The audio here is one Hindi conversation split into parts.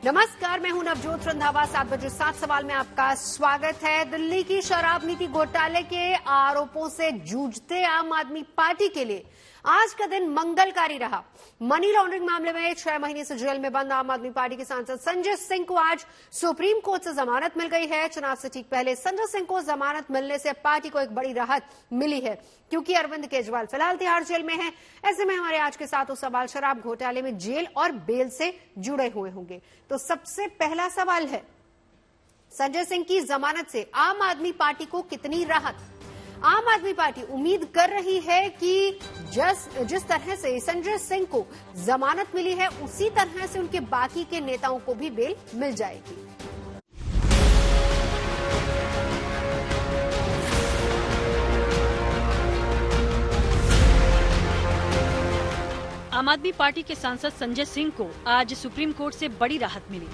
नमस्कार, मैं हूं नवजोत रंधावा। 7 बजे 7 सवाल में आपका स्वागत है। दिल्ली की शराब नीति घोटाले के आरोपों से जूझते आम आदमी पार्टी के लिए आज का दिन मंगलकारी रहा। मनी लॉन्ड्रिंग मामले में 6 महीने से जेल में बंद आम आदमी पार्टी के सांसद संजय सिंह को आज सुप्रीम कोर्ट से जमानत मिल गई है। चुनाव से ठीक पहले संजय सिंह को जमानत मिलने से पार्टी को एक बड़ी राहत मिली है, क्योंकि अरविंद केजरीवाल फिलहाल तिहाड़ जेल में हैं। ऐसे में हमारे आज के सातों सवाल शराब घोटाले में जेल और बेल से जुड़े हुए होंगे। तो सबसे पहला सवाल है, संजय सिंह की जमानत से आम आदमी पार्टी को कितनी राहत? आम आदमी पार्टी उम्मीद कर रही है कि जिस तरह से संजय सिंह को जमानत मिली है, उसी तरह से उनके बाकी के नेताओं को भी बेल मिल जाएगी। आम आदमी पार्टी के सांसद संजय सिंह को आज सुप्रीम कोर्ट से बड़ी राहत मिली।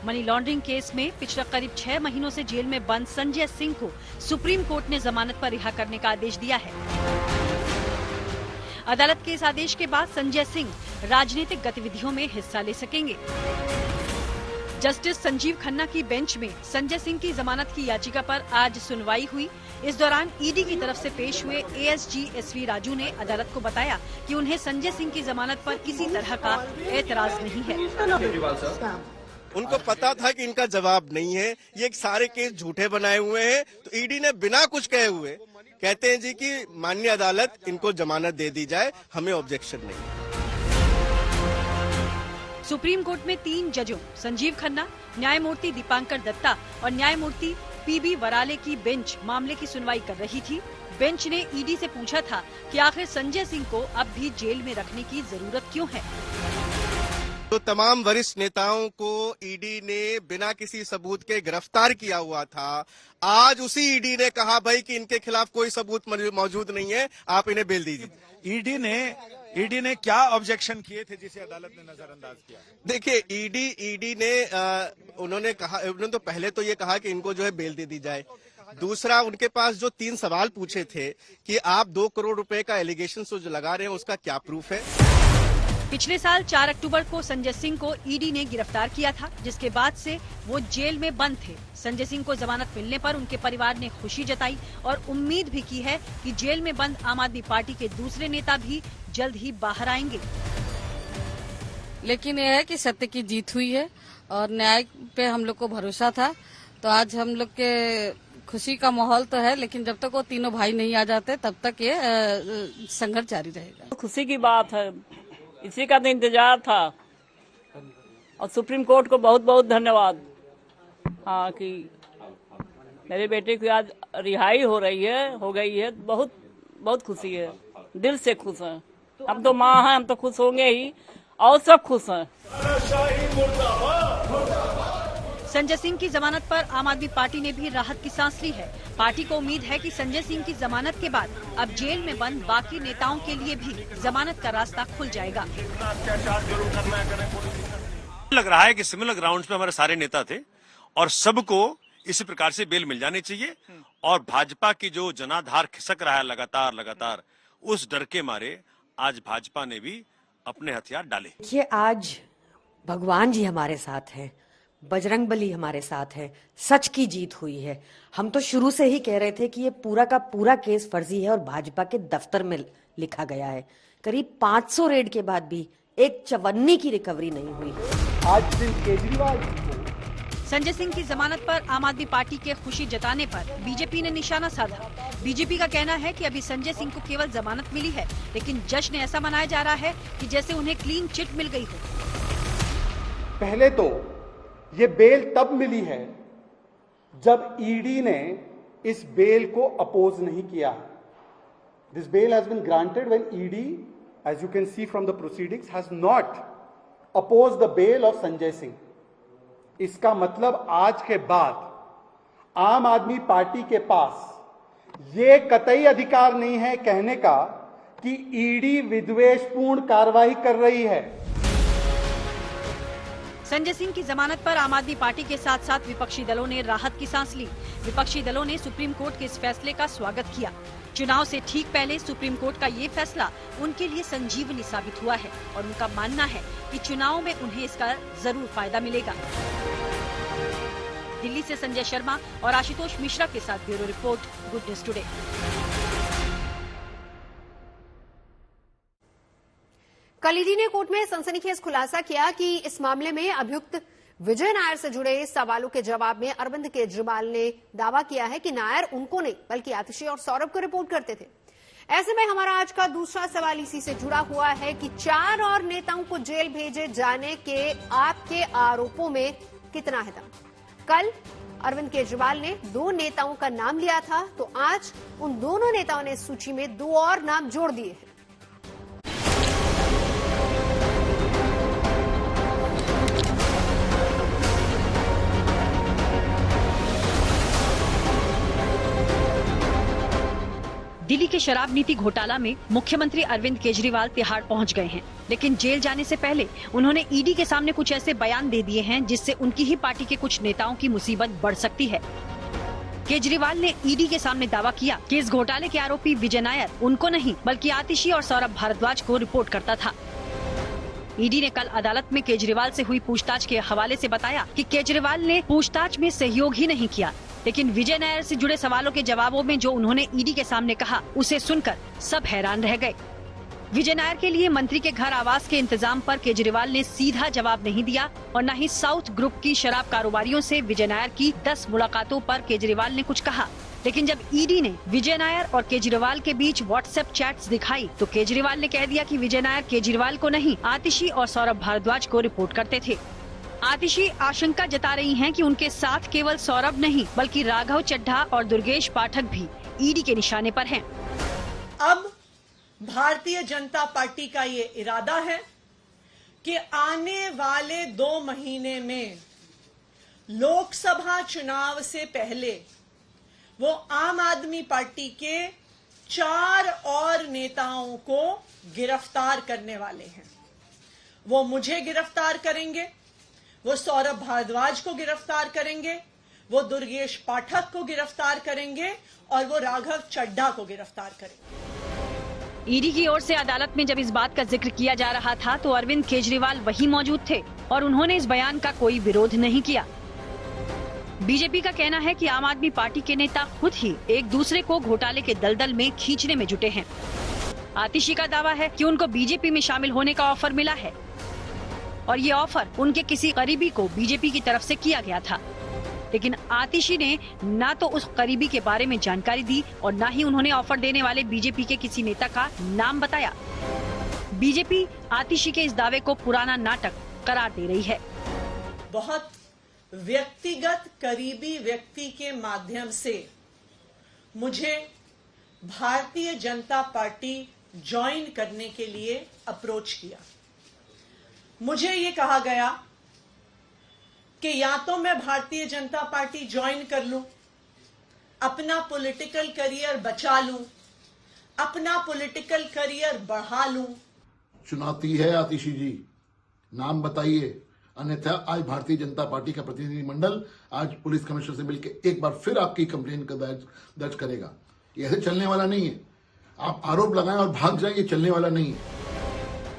मनी लॉन्ड्रिंग केस में पिछले करीब 6 महीनों से जेल में बंद संजय सिंह को सुप्रीम कोर्ट ने जमानत पर रिहा करने का आदेश दिया है। अदालत के इस आदेश के बाद संजय सिंह राजनीतिक गतिविधियों में हिस्सा ले सकेंगे। जस्टिस संजीव खन्ना की बेंच में संजय सिंह की जमानत की याचिका पर आज सुनवाई हुई। इस दौरान ईडी की तरफ से पेश हुए एएसजी एसवी राजू ने अदालत को बताया कि उन्हें संजय सिंह की जमानत पर किसी तरह का एतराज नहीं है। उनको पता था कि इनका जवाब नहीं है, ये सारे केस झूठे बनाए हुए हैं, तो ईडी ने बिना कुछ कहे हुए कहते हैं जी कि माननीय अदालत इनको जमानत दे दी जाए, हमें ऑब्जेक्शन नहीं। सुप्रीम कोर्ट में 3 जजों संजीव खन्ना, न्यायमूर्ति दीपांकर दत्ता और न्यायमूर्ति पीबी वराले की बेंच मामले की सुनवाई कर रही थी। बेंच ने ईडी से पूछा था कि आखिर संजय सिंह को अब भी जेल में रखने की जरूरत क्यों है। तो तमाम वरिष्ठ नेताओं को ईडी ने बिना किसी सबूत के गिरफ्तार किया हुआ था। आज उसी ईडी ने कहा भाई कि इनके खिलाफ कोई सबूत मौजूद नहीं है, आप इन्हें बेल दीजिए। ईडी ने क्या ऑब्जेक्शन किए थे जिसे अदालत ने नजरअंदाज किया? देखिए, ईडी ने उन्होंने तो पहले तो ये कहा कि इनको जो है बेल दे दी जाए। दूसरा, उनके पास जो 3 सवाल पूछे थे कि आप 2 करोड़ रुपए का एलिगेशन जो लगा रहे हैं उसका क्या प्रूफ है। पिछले साल 4 अक्टूबर को संजय सिंह को ईडी ने गिरफ्तार किया था, जिसके बाद से वो जेल में बंद थे। संजय सिंह को जमानत मिलने पर उनके परिवार ने खुशी जताई और उम्मीद भी की है कि जेल में बंद आम आदमी पार्टी के दूसरे नेता भी जल्द ही बाहर आएंगे। लेकिन यह है कि सत्य की जीत हुई है और न्याय पे हम लोग को भरोसा था, तो आज हम लोग के खुशी का माहौल तो है, लेकिन जब तक वो तीनों भाई नहीं आ जाते तब तक ये संघर्ष जारी रहेगा। खुशी की बात है, इसी का तो इंतजार था और सुप्रीम कोर्ट को बहुत बहुत धन्यवाद। हाँ, कि मेरे बेटे की आज रिहाई हो गई है। बहुत बहुत खुशी है, दिल से खुश हैं। हम तो माँ हैं, हम तो खुश होंगे ही और सब खुश हैं। संजय सिंह की जमानत पर आम आदमी पार्टी ने भी राहत की सांस ली है। पार्टी को उम्मीद है कि संजय सिंह की जमानत के बाद अब जेल में बंद बाकी नेताओं के लिए भी जमानत का रास्ता खुल जाएगा। लग रहा है कि सिमिलर ग्राउंड्स पे हमारे सारे नेता थे और सबको इसी प्रकार से बेल मिल जानी चाहिए। और भाजपा की जो जनाधार खिसक रहा है लगातार, उस डर के मारे आज भाजपा ने भी अपने हथियार डाले। देखिए, आज भगवान जी हमारे साथ हैं, बजरंगबली हमारे साथ है, सच की जीत हुई है। हम तो शुरू से ही कह रहे थे कि ये पूरा का पूरा केस फर्जी है और भाजपा के दफ्तर में लिखा गया है। करीब 500 रेड के बाद भी एक चवन्नी की रिकवरी नहीं हुई। आज दिन केजरीवाल संजय सिंह की जमानत पर आम आदमी पार्टी के खुशी जताने पर बीजेपी ने निशाना साधा। बीजेपी का कहना है कि अभी संजय सिंह को केवल जमानत मिली है, लेकिन जश्न ऐसा मनाया जा रहा है कि जैसे उन्हें क्लीन चिट मिल गई हो। पहले तो ये बेल तब मिली है जब ईडी ने इस बेल को अपोज नहीं किया। This bail has been granted when ED, as you can see from the proceedings, has not oppose the bail of Sanjay Singh. इसका मतलब आज के बाद आम आदमी पार्टी के पास ये कतई अधिकार नहीं है कहने का कि ईडी विद्वेषपूर्ण कार्रवाई कर रही है। संजय सिंह की जमानत पर आम आदमी पार्टी के साथ साथ विपक्षी दलों ने राहत की सांस ली। विपक्षी दलों ने सुप्रीम कोर्ट के इस फैसले का स्वागत किया। चुनाव से ठीक पहले सुप्रीम कोर्ट का ये फैसला उनके लिए संजीवनी साबित हुआ है और उनका मानना है कि चुनाव में उन्हें इसका जरूर फायदा मिलेगा। दिल्ली से संजय शर्मा और आशुतोष मिश्रा के साथ bureau report, good news today. कल ईडी ने कोर्ट में सनसनीखेज खुलासा किया कि इस मामले में अभियुक्त विजय नायर से जुड़े सवालों के जवाब में अरविंद केजरीवाल ने दावा किया है कि नायर उनको नहीं बल्कि आतिशी और सौरभ को रिपोर्ट करते थे। ऐसे में हमारा आज का दूसरा सवाल इसी से जुड़ा हुआ है कि 4 और नेताओं को जेल भेजे जाने के आपके आरोपों में कितना है दम? कल अरविंद केजरीवाल ने 2 नेताओं का नाम लिया था, तो आज उन दोनों नेताओं ने सूची में 2 और नाम जोड़ दिए हैं। दिल्ली के शराब नीति घोटाला में मुख्यमंत्री अरविंद केजरीवाल तिहाड़ पहुंच गए हैं, लेकिन जेल जाने से पहले उन्होंने ईडी के सामने कुछ ऐसे बयान दे दिए हैं जिससे उनकी ही पार्टी के कुछ नेताओं की मुसीबत बढ़ सकती है। केजरीवाल ने ईडी के सामने दावा किया कि इस घोटाले के आरोपी विजय नायर उनको नहीं बल्कि आतिशी और सौरभ भारद्वाज को रिपोर्ट करता था। ईडी ने कल अदालत में केजरीवाल से हुई पूछताछ के हवाले से बताया कि केजरीवाल ने पूछताछ में सहयोग ही नहीं किया, लेकिन विजय नायर से जुड़े सवालों के जवाबों में जो उन्होंने ईडी के सामने कहा उसे सुनकर सब हैरान रह गए। विजय नायर के लिए मंत्री के घर आवास के इंतजाम पर केजरीवाल ने सीधा जवाब नहीं दिया और न ही साउथ ग्रुप की शराब कारोबारियों से विजय नायर की 10 मुलाकातों पर केजरीवाल ने कुछ कहा। लेकिन जब ईडी ने विजय नायर और केजरीवाल के बीच व्हाट्सएप चैट्स दिखाई तो केजरीवाल ने कह दिया कि विजय नायर केजरीवाल को नहीं आतिशी और सौरभ भारद्वाज को रिपोर्ट करते थे। आतिशी आशंका जता रही हैं कि उनके साथ केवल सौरभ नहीं बल्कि राघव चड्ढा और दुर्गेश पाठक भी ईडी के निशाने पर हैं। अब भारतीय जनता पार्टी का ये इरादा है कि आने वाले 2 महीने में लोकसभा चुनाव से पहले वो आम आदमी पार्टी के 4 और नेताओं को गिरफ्तार करने वाले हैं। वो मुझे गिरफ्तार करेंगे, वो सौरभ भारद्वाज को गिरफ्तार करेंगे, वो दुर्गेश पाठक को गिरफ्तार करेंगे और वो राघव चड्ढा को गिरफ्तार करेंगे। ईडी की ओर से अदालत में जब इस बात का जिक्र किया जा रहा था तो अरविंद केजरीवाल वहीं मौजूद थे और उन्होंने इस बयान का कोई विरोध नहीं किया। बीजेपी का कहना है कि आम आदमी पार्टी के नेता खुद ही एक दूसरे को घोटाले के दलदल में खींचने में जुटे हैं। आतिशी का दावा है कि उनको बीजेपी में शामिल होने का ऑफर मिला है और ये ऑफर उनके किसी करीबी को बीजेपी की तरफ से किया गया था, लेकिन आतिशी ने ना तो उस करीबी के बारे में जानकारी दी और ना ही उन्होंने ऑफर देने वाले बीजेपी के किसी नेता का नाम बताया। बीजेपी आतिशी के इस दावे को पुराना नाटक करार दे रही है। बहुत व्यक्तिगत करीबी व्यक्ति के माध्यम से मुझे भारतीय जनता पार्टी ज्वाइन करने के लिए अप्रोच किया। मुझे ये कहा गया कि या तो मैं भारतीय जनता पार्टी ज्वाइन कर लूं, अपना पॉलिटिकल करियर बचा लूं, अपना पॉलिटिकल करियर बढ़ा लूं। चुनौती है आतिशी जी, नाम बताइए, अन्यथा आज भारतीय जनता पार्टी का प्रतिनिधिमंडल आज पुलिस कमिश्नर से मिलकर एक बार फिर आपकी कंप्लेन का दर्ज करेगा। ये ऐसे चलने वाला नहीं है। आप आरोप लगाएं और भाग जाएं, ये चलने वाला नहीं है।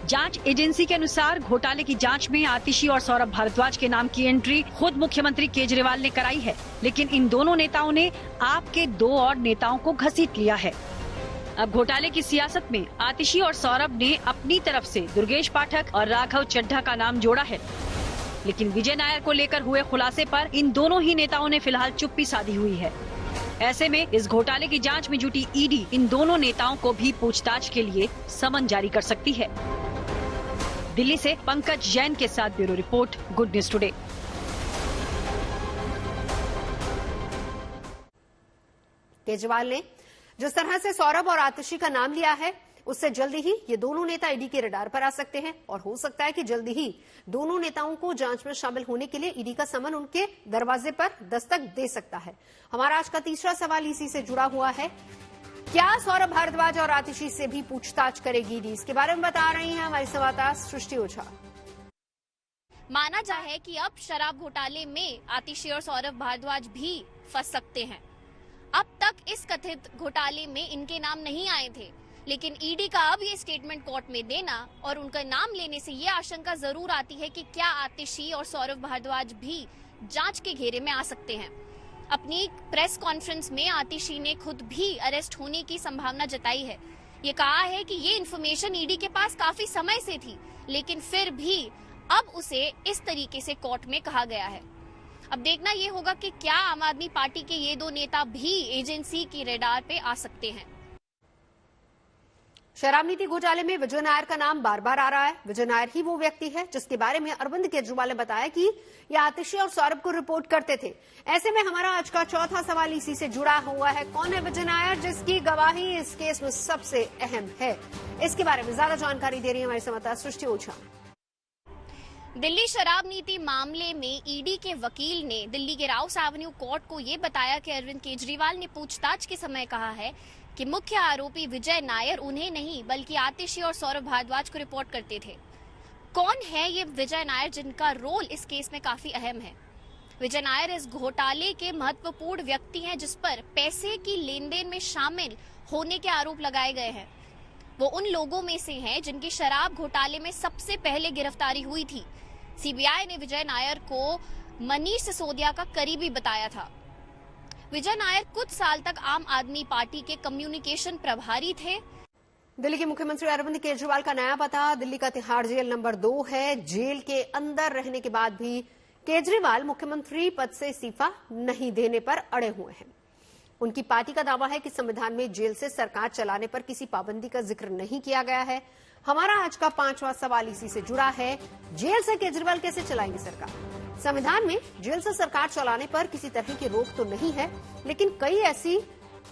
जांच एजेंसी के अनुसार घोटाले की जांच में आतिशी और सौरभ भारद्वाज के नाम की एंट्री खुद मुख्यमंत्री केजरीवाल ने कराई है, लेकिन इन दोनों नेताओं ने आपके 2 और नेताओं को घसीट लिया है। अब घोटाले की सियासत में आतिशी और सौरभ ने अपनी तरफ से दुर्गेश पाठक और राघव चड्ढा का नाम जोड़ा है, लेकिन विजय नायर को लेकर हुए खुलासे पर इन दोनों ही नेताओं ने फिलहाल चुप्पी साधी हुई है। ऐसे में इस घोटाले की जांच में जुटी ईडी इन दोनों नेताओं को भी पूछताछ के लिए समन जारी कर सकती है। दिल्ली से पंकज जैन के साथ bureau report, good news today. Kejriwal ने जिस तरह से सौरभ और आतिशी का नाम लिया है उससे जल्दी ही ये दोनों नेता ईडी के रडार पर आ सकते हैं और हो सकता है कि जल्दी ही दोनों नेताओं को जांच में शामिल होने के लिए ईडी का समन उनके दरवाजे पर दस्तक दे सकता है। हमारा आज का तीसरा सवाल इसी से जुड़ा हुआ है, क्या सौरभ भारद्वाज और आतिशी से भी पूछताछ करेगी ईडी? इसके बारे में बता रही हैं हमारी संवाददाता सृष्टि ओझा। माना जा है कि अब शराब घोटाले में आतिशी और सौरभ भारद्वाज भी फंस सकते हैं। अब तक इस कथित घोटाले में इनके नाम नहीं आए थे, लेकिन ईडी का अब ये स्टेटमेंट कोर्ट में देना और उनका नाम लेने से ये आशंका जरूर आती है कि क्या आतिशी और सौरभ भारद्वाज भी जांच के घेरे में आ सकते हैं। अपनी प्रेस कॉन्फ्रेंस में आतिशी ने खुद भी अरेस्ट होने की संभावना जताई है। ये कहा है कि ये इन्फॉर्मेशन ईडी के पास काफी समय से थी, लेकिन फिर भी अब उसे इस तरीके से कोर्ट में कहा गया है। अब देखना ये होगा कि क्या आम आदमी पार्टी के ये दो नेता भी एजेंसी की रेडार पे आ सकते हैं। शराब नीति घोटाले में विजय नायर का नाम बार बार आ रहा है। विजय नायर ही वो व्यक्ति है जिसके बारे में अरविंद केजरीवाल ने बताया कि ये आतिशी और सौरभ को रिपोर्ट करते थे। ऐसे में हमारा आज का चौथा सवाल इसी से जुड़ा हुआ है। कौन है विजय नायर जिसकी गवाही इस केस में सबसे अहम है? इसके बारे में ज्यादा जानकारी दे रही है हमारी संवाददाता सृष्टि ओझा। दिल्ली शराब नीति मामले में ईडी के वकील ने दिल्ली के राउस एवेन्यू कोर्ट को ये बताया कि अरविंद केजरीवाल ने पूछताछ के समय कहा है कि मुख्य आरोपी विजय नायर उन्हें नहीं बल्कि आतिशी और सौरभ भारद्वाज को रिपोर्ट करते थे। कौन है ये विजय नायर जिनका रोल इस केस में काफी अहम है? विजय नायर इस घोटाले के महत्वपूर्ण व्यक्ति हैं जिस पर पैसे की लेन देन में शामिल होने के आरोप लगाए गए हैं। वो उन लोगों में से हैं जिनकी शराब घोटाले में सबसे पहले गिरफ्तारी हुई थी। सीबीआई ने विजय नायर को मनीष सिसोदिया का करीबी बताया था। विजय नायर कुछ साल तक आम आदमी पार्टी के कम्युनिकेशन प्रभारी थे। दिल्ली के मुख्यमंत्री अरविंद केजरीवाल का नया पता दिल्ली का तिहाड़ जेल नंबर 2 है। जेल के अंदर रहने के बाद भी केजरीवाल मुख्यमंत्री पद से इस्तीफा नहीं देने पर अड़े हुए हैं। उनकी पार्टी का दावा है कि संविधान में जेल से सरकार चलाने पर किसी पाबंदी का जिक्र नहीं किया गया है। हमारा आज का 5वां सवाल इसी से जुड़ा है। जेल से केजरीवाल कैसे चलाएंगे सरकार? संविधान में जेल से सरकार चलाने पर किसी तरह की रोक तो नहीं है, लेकिन कई ऐसी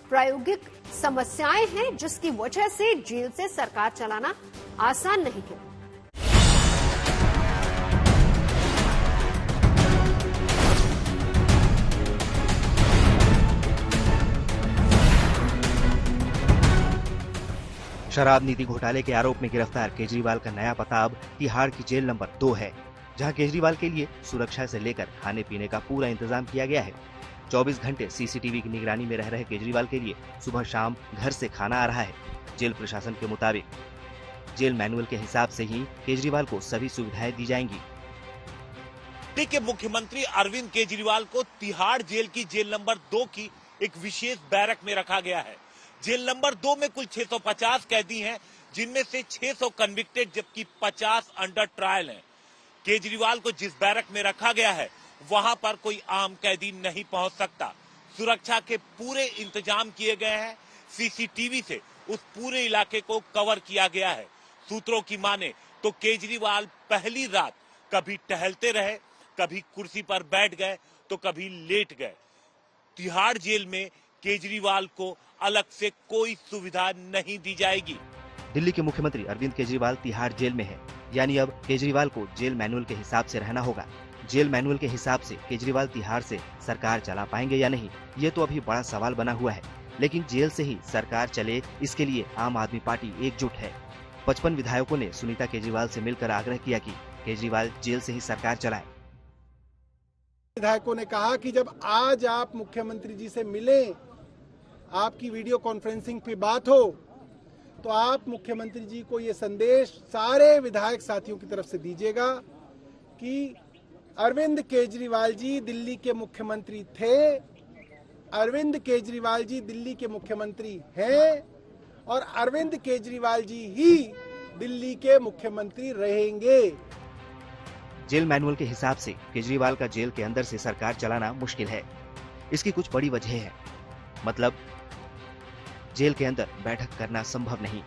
प्रायोगिक समस्याएं हैं जिसकी वजह से जेल से सरकार चलाना आसान नहीं है। शराब नीति घोटाले के आरोप में गिरफ्तार केजरीवाल का नया पता अब तिहाड़ की जेल नंबर 2 है, जहां केजरीवाल के लिए सुरक्षा से लेकर खाने पीने का पूरा इंतजाम किया गया है। 24 घंटे सीसीटीवी की निगरानी में रह रहे केजरीवाल के लिए सुबह शाम घर से खाना आ रहा है। जेल प्रशासन के मुताबिक जेल मैनुअल के हिसाब से ही केजरीवाल को सभी सुविधाएं दी जाएंगी। दिल्ली के मुख्यमंत्री अरविंद केजरीवाल को तिहाड़ जेल की जेल नंबर 2 की एक विशेष बैरक में रखा गया है। जेल नंबर 2 में कुल 650 कैदी हैं, जिनमें से 600 कन्विक्टेड जबकि 50 अंडर ट्रायल हैं। केजरीवाल को जिस बैरक में रखा गया है वहां पर कोई आम कैदी नहीं पहुंच सकता। सुरक्षा के पूरे इंतजाम किए गए हैं। सीसीटीवी से उस पूरे इलाके को कवर किया गया है। सूत्रों की माने तो केजरीवाल पहली रात कभी टहलते रहे, कभी कुर्सी पर बैठ गए तो कभी लेट गए। तिहाड़ जेल में केजरीवाल को अलग से कोई सुविधा नहीं दी जाएगी। दिल्ली के मुख्यमंत्री अरविंद केजरीवाल तिहाड़ जेल में है, यानी अब केजरीवाल को जेल मैनुअल के हिसाब से रहना होगा। जेल मैनुअल के हिसाब से केजरीवाल तिहाड़ से सरकार चला पाएंगे या नहीं, ये तो अभी बड़ा सवाल बना हुआ है। लेकिन जेल से ही सरकार चले, इसके लिए आम आदमी पार्टी एकजुट है। 55 विधायकों ने सुनीता केजरीवाल से मिलकर आग्रह किया कि केजरीवाल जेल से ही सरकार चलाए। विधायकों ने कहा कि जब आज आप मुख्यमंत्री जी से मिले, आपकी वीडियो कॉन्फ्रेंसिंग पे बात हो, तो आप मुख्यमंत्री जी को ये संदेश सारे विधायक साथियों की तरफ से दीजिएगा कि अरविंद केजरीवाल जी दिल्ली के मुख्यमंत्री थे, अरविंद केजरीवाल जी दिल्ली के मुख्यमंत्री हैं और अरविंद केजरीवाल जी ही दिल्ली के मुख्यमंत्री रहेंगे। जेल मैनुअल के हिसाब से केजरीवाल का जेल के अंदर से सरकार चलाना मुश्किल है। इसकी कुछ बड़ी वजह है। मतलब जेल के अंदर बैठक करना संभव नहीं,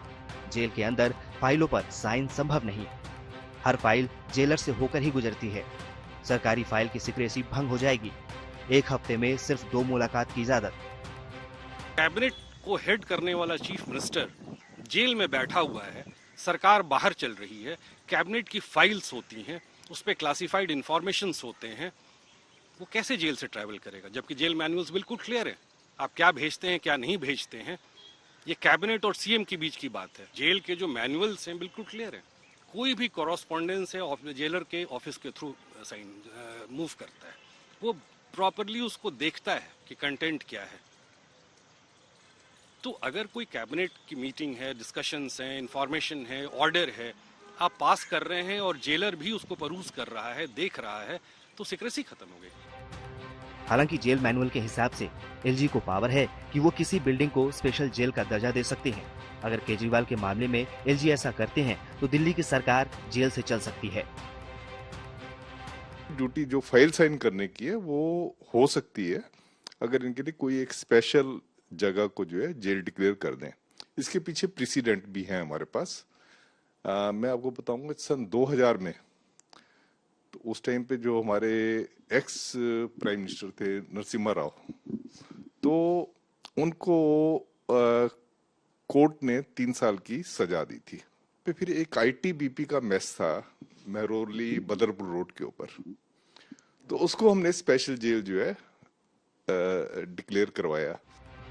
जेल के अंदर फाइलों पर साइन संभव नहीं, हर फाइल जेलर से होकर ही गुजरती है। सरकारी फाइल की सीक्रेसी भंग हो जाएगी। 1 हफ्ते में सिर्फ 2 मुलाकात की इजाजत। कैबिनेट को हेड करने वाला चीफ मिनिस्टर जेल में बैठा हुआ है, सरकार बाहर चल रही है, कैबिनेट की फाइल्स होती हैं, उस पर क्लासिफाइड इंफॉर्मेशंस होते हैं, वो कैसे जेल से ट्रैवल करेगा? जबकि जेल मैनुअल्स बिल्कुल क्लियर है, आप क्या भेजते हैं क्या नहीं भेजते हैं, ये कैबिनेट और सीएम के बीच की बात है। जेल के जो मैनुअल्स हैं बिल्कुल क्लियर है, कोई भी कॉरेस्पॉन्डेंस है जेलर के ऑफिस के थ्रू साइन मूव करता है, वो प्रॉपरली उसको देखता है कि कंटेंट क्या है। तो अगर कोई कैबिनेट की मीटिंग है, डिस्कशंस हैं, इंफॉर्मेशन है, ऑर्डर है, आप पास कर रहे हैं और जेलर भी उसको परूज कर रहा है, देख रहा है, तो सीक्रेसी खत्म हो गई। हालांकि जेल मैनुअल के हिसाब से एलजी को पावर है कि वो किसी बिल्डिंग को स्पेशल जेल का दर्जा दे सकते हैं। अगर केजरीवाल के मामले में एलजी ऐसा करते हैं तो दिल्ली की सरकार जेल से चल सकती है। ड्यूटी जो फाइल साइन करने की है वो हो सकती है अगर इनके लिए कोई एक स्पेशल जगह को जो है जेल डिक्लेयर कर दें। इसके पीछे प्रेसिडेंट भी है हमारे पास। मैं आपको बताऊंगा सन 2000 में तो उस टाइम पे जो हमारे एक्स प्राइम मिनिस्टर थे नरसिम्हा राव, तो उनको कोर्ट ने 3 साल की सजा दी थी। फिर एक आईटीबीपी का मेस था महरौली बदरपुर रोड के ऊपर, तो उसको हमने स्पेशल जेल जो है डिक्लेयर करवाया।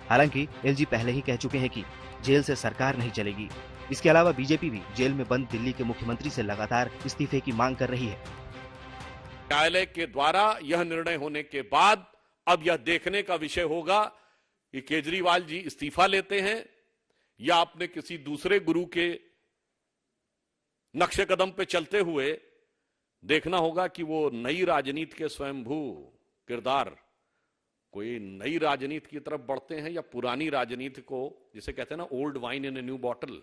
हालांकि एलजी पहले ही कह चुके हैं कि जेल से सरकार नहीं चलेगी। इसके अलावा बीजेपी भी जेल में बंद दिल्ली के मुख्यमंत्री से लगातार इस्तीफे की मांग कर रही है। न्यायालय के द्वारा यह निर्णय होने के बाद अब यह देखने का विषय होगा कि केजरीवाल जी इस्तीफा लेते हैं या अपने किसी दूसरे गुरु के नक्शे कदम पे चलते हुए देखना होगा कि वो नई राजनीति के स्वयंभू किरदार कोई नई राजनीति की तरफ बढ़ते हैं या पुरानी राजनीति को, जिसे कहते हैं ना old wine in a new bottle,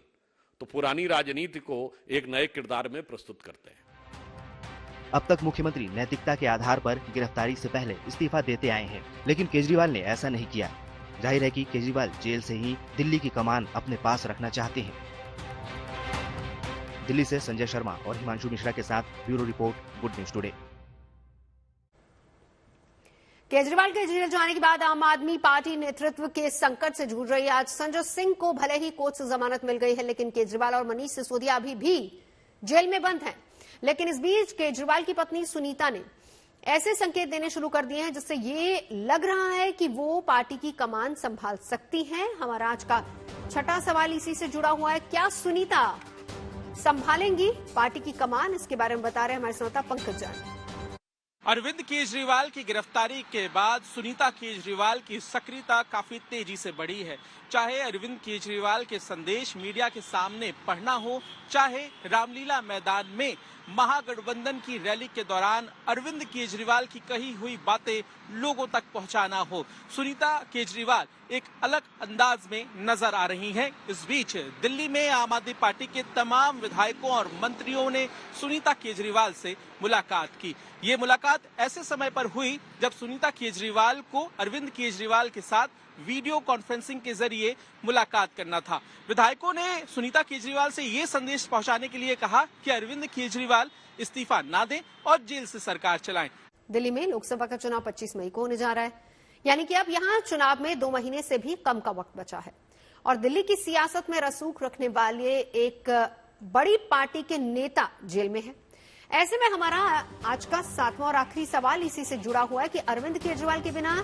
तो पुरानी राजनीति को एक नए किरदार में प्रस्तुत करते हैं। अब तक मुख्यमंत्री नैतिकता के आधार पर गिरफ्तारी से पहले इस्तीफा देते आए हैं, लेकिन केजरीवाल ने ऐसा नहीं किया। जाहिर है कि केजरीवाल जेल से ही दिल्ली की कमान अपने पास रखना चाहते हैं। दिल्ली से संजय शर्मा और हिमांशु मिश्रा के साथ bureau report, good news today. Kejriwal के जेल जाने के बाद आम आदमी पार्टी नेतृत्व के संकट से जूझ रही है। आज संजय सिंह को भले ही कोर्ट से जमानत मिल गई है, लेकिन केजरीवाल और मनीष सिसोदिया अभी भी जेल में बंद हैं। लेकिन इस बीच केजरीवाल की पत्नी सुनीता ने ऐसे संकेत देने शुरू कर दिए हैं जिससे ये लग रहा है कि वो पार्टी की कमान संभाल सकती हैं। हमारा आज का छठा सवाल इसी से जुड़ा हुआ है, क्या सुनीता संभालेंगी पार्टी की कमान? इसके बारे में बता रहे हैं हमारे संवाददाता पंकज जान। अरविंद केजरीवाल की गिरफ्तारी के बाद सुनीता केजरीवाल की सक्रियता काफी तेजी से बढ़ी है। चाहे अरविंद केजरीवाल के संदेश मीडिया के सामने पढ़ना हो, चाहे रामलीला मैदान में महागठबंधन की रैली के दौरान अरविंद केजरीवाल की कही हुई बातें लोगों तक पहुंचाना हो, सुनीता केजरीवाल एक अलग अंदाज में नजर आ रही हैं। इस बीच दिल्ली में आम आदमी पार्टी के तमाम विधायकों और मंत्रियों ने सुनीता केजरीवाल से मुलाकात की। ये मुलाकात ऐसे समय पर हुई जब सुनीता केजरीवाल को अरविंद केजरीवाल के साथ वीडियो कॉन्फ्रेंसिंग के जरिए मुलाकात करना था। विधायकों ने सुनीता केजरीवाल से ये संदेश पहुंचाने के लिए कहा कि अरविंद केजरीवाल इस्तीफा ना दें और जेल से सरकार चलाएं। दिल्ली में लोकसभा का चुनाव 25 मई को होने जा रहा है, यानी कि अब यहां चुनाव में 2 महीने से भी कम का वक्त बचा है और दिल्ली की सियासत में रसूख रखने वाले एक बड़ी पार्टी के नेता जेल में है। ऐसे में हमारा आज का 7वां और आखिरी सवाल इसी से जुड़ा हुआ है कि अरविंद केजरीवाल के बिना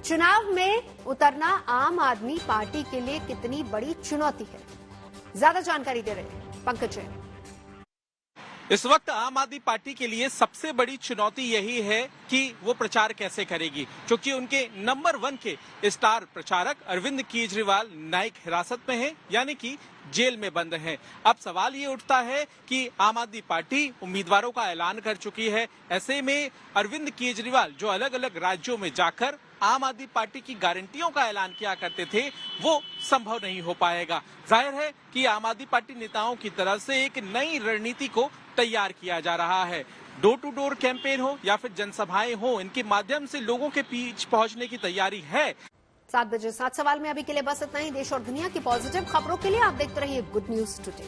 चुनाव में उतरना आम आदमी पार्टी के लिए कितनी बड़ी चुनौती है। ज्यादा जानकारी दे रहे हैं पंकज जैन। इस वक्त आम आदमी पार्टी के लिए सबसे बड़ी चुनौती यही है कि वो प्रचार कैसे करेगी, क्योंकि उनके नंबर 1 के स्टार प्रचारक अरविंद केजरीवाल न्यायिक हिरासत में हैं, यानी कि जेल में बंद हैं। अब सवाल ये उठता है कि आम आदमी पार्टी उम्मीदवारों का ऐलान कर चुकी है। ऐसे में अरविंद केजरीवाल जो अलग अलग राज्यों में जाकर आम आदमी पार्टी की गारंटियों का ऐलान किया करते थे, वो संभव नहीं हो पाएगा। जाहिर है कि आम आदमी पार्टी नेताओं की तरफ से एक नई रणनीति को तैयार किया जा रहा है। डोर टू डोर कैंपेन हो या फिर जनसभाएं हो, इनके माध्यम से लोगों के बीच पहुंचने की तैयारी है। 7 बजे 7 सवाल में अभी के लिए बस इतना ही। देश और दुनिया की पॉजिटिव खबरों के लिए आप देखते रहिए गुड न्यूज टुडे।